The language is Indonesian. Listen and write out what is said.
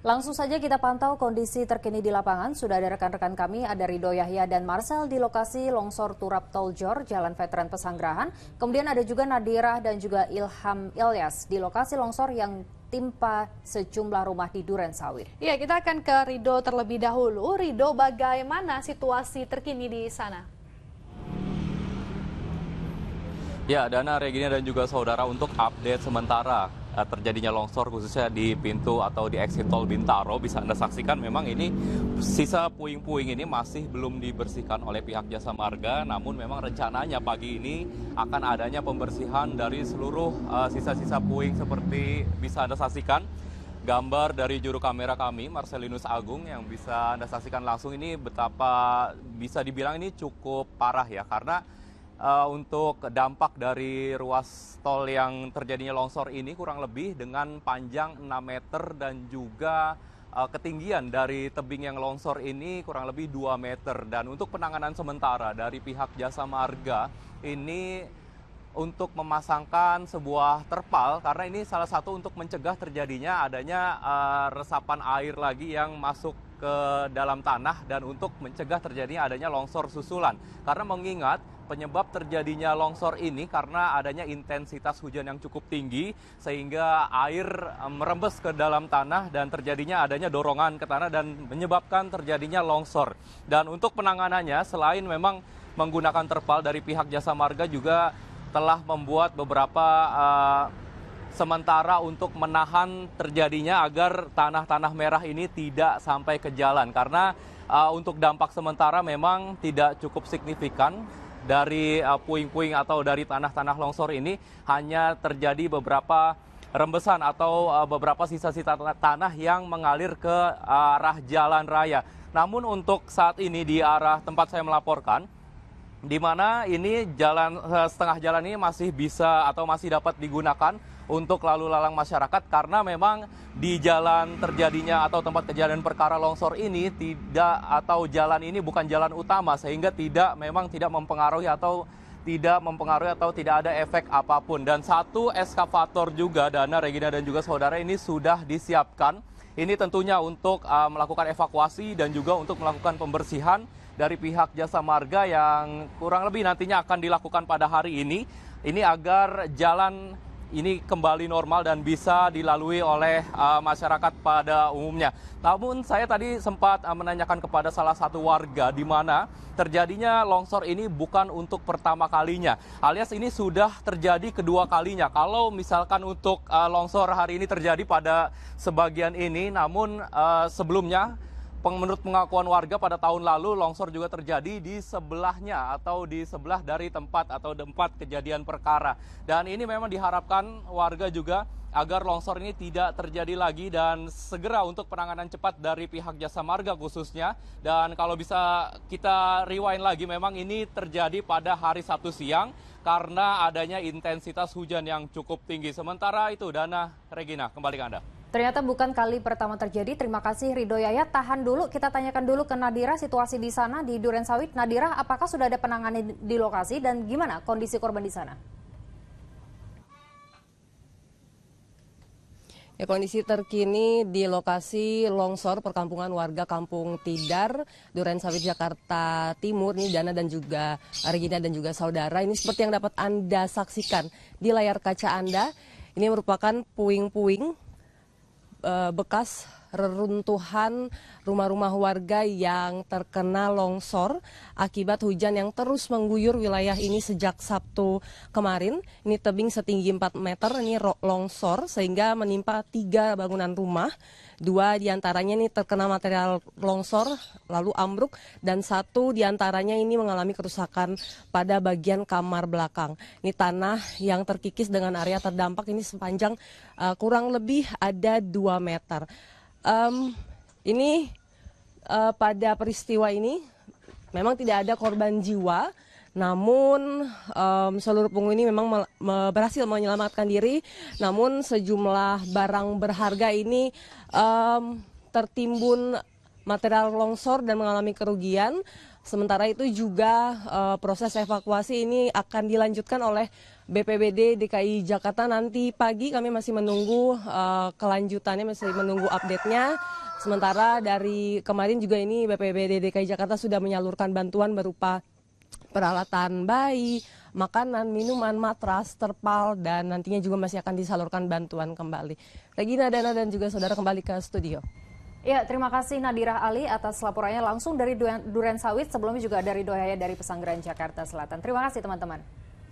Langsung saja kita pantau kondisi terkini di lapangan. Sudah ada rekan-rekan kami, ada Rido Yahya dan Marcel di lokasi longsor turap tol Jor, Jalan Veteran Pesanggerahan. Kemudian ada juga Nadira dan juga Ilham Ilyas di lokasi longsor yang timpa sejumlah rumah di Duren Sawit. Ya, kita akan ke Rido terlebih dahulu. Rido, bagaimana situasi terkini di sana? Ya, Dana, Regina dan juga saudara, untuk update sementara terjadinya longsor khususnya di pintu atau di exit tol Bintaro, bisa Anda saksikan memang ini sisa puing-puing ini masih belum dibersihkan oleh pihak Jasa Marga, namun memang rencananya pagi ini akan adanya pembersihan dari seluruh sisa-sisa puing. Seperti bisa Anda saksikan gambar dari juru kamera kami, Marcelinus Agung, yang bisa Anda saksikan langsung. Ini betapa bisa dibilang ini cukup parah ya, karena untuk dampak dari ruas tol yang terjadinya longsor ini kurang lebih dengan panjang 6 meter dan juga ketinggian dari tebing yang longsor ini kurang lebih 2 meter. Dan untuk penanganan sementara dari pihak Jasa Marga ini untuk memasangkan sebuah terpal, karena ini salah satu untuk mencegah terjadinya adanya resapan air lagi yang masuk ke dalam tanah dan untuk mencegah terjadinya adanya longsor susulan. Karena mengingat penyebab terjadinya longsor ini karena adanya intensitas hujan yang cukup tinggi sehingga air merembes ke dalam tanah dan terjadinya adanya dorongan ke tanah dan menyebabkan terjadinya longsor. Dan untuk penanganannya, selain memang menggunakan terpal, dari pihak Jasa Marga juga telah membuat beberapa sementara untuk menahan terjadinya agar tanah-tanah merah ini tidak sampai ke jalan. Karena untuk dampak sementara memang tidak cukup signifikan dari puing-puing atau dari tanah-tanah longsor ini, hanya terjadi beberapa rembesan atau beberapa sisa-sisa tanah yang mengalir ke arah jalan raya. Namun untuk saat ini di arah tempat saya melaporkan, di mana ini jalan setengah jalan ini masih bisa atau masih dapat digunakan untuk lalu lalang masyarakat, karena memang di jalan terjadinya atau tempat kejadian perkara longsor ini jalan ini bukan jalan utama, sehingga tidak mempengaruhi atau tidak ada efek apapun. Dan satu eskavator juga, Dana, Regina dan juga saudara, ini sudah disiapkan. Ini tentunya untuk melakukan evakuasi dan juga untuk melakukan pembersihan dari pihak Jasa Marga yang kurang lebih nantinya akan dilakukan pada hari ini agar jalan ini kembali normal dan bisa dilalui oleh masyarakat pada umumnya. Namun saya tadi sempat menanyakan kepada salah satu warga di mana terjadinya longsor ini bukan untuk pertama kalinya, alias ini sudah terjadi kedua kalinya. Kalau misalkan untuk longsor hari ini terjadi pada sebagian ini, namun sebelumnya menurut pengakuan warga pada tahun lalu longsor juga terjadi di sebelahnya atau di sebelah dari tempat kejadian perkara. Dan ini memang diharapkan warga juga agar longsor ini tidak terjadi lagi dan segera untuk penanganan cepat dari pihak Jasa Marga khususnya. Dan kalau bisa kita rewind lagi, memang ini terjadi pada hari Sabtu siang karena adanya intensitas hujan yang cukup tinggi. Sementara itu, Dana, Regina, kembali ke Anda. Ternyata bukan kali pertama terjadi. Terima kasih Rido Yahya. Tahan dulu, kita tanyakan dulu ke Nadira situasi di sana di Duren Sawit. Nadira, apakah sudah ada penanganan di lokasi dan gimana kondisi korban di sana? Ya, kondisi terkini di lokasi longsor perkampungan warga Kampung Tidar, Duren Sawit, Jakarta Timur, ini Dana dan juga Regina dan juga saudara. Ini seperti yang dapat Anda saksikan di layar kaca Anda. Ini merupakan puing-puing bekas reruntuhan rumah-rumah warga yang terkena longsor akibat hujan yang terus mengguyur wilayah ini sejak Sabtu kemarin. Ini tebing setinggi 4 meter, ini longsor sehingga menimpa 3 bangunan rumah. 2 diantaranya ini terkena material longsor lalu ambruk, dan 1 diantaranya ini mengalami kerusakan pada bagian kamar belakang. Ini tanah yang terkikis dengan area terdampak ini sepanjang kurang lebih ada 2 meter. Pada peristiwa ini memang tidak ada korban jiwa, namun seluruh penghuni memang berhasil menyelamatkan diri. Namun sejumlah barang berharga ini tertimbun material longsor dan mengalami kerugian. Sementara itu juga proses evakuasi ini akan dilanjutkan oleh BPBD DKI Jakarta. Nanti pagi kami masih menunggu kelanjutannya, masih menunggu update-nya. Sementara dari kemarin juga ini BPBD DKI Jakarta sudah menyalurkan bantuan berupa peralatan bayi, makanan, minuman, matras, terpal, dan nantinya juga masih akan disalurkan bantuan kembali. Regina, Dana, dan juga saudara kembali ke studio. Ya, terima kasih Nadirah Ali atas laporannya langsung dari Durensawit. Sebelumnya juga dari Doyaya dari Pesanggerahan Jakarta Selatan. Terima kasih teman-teman.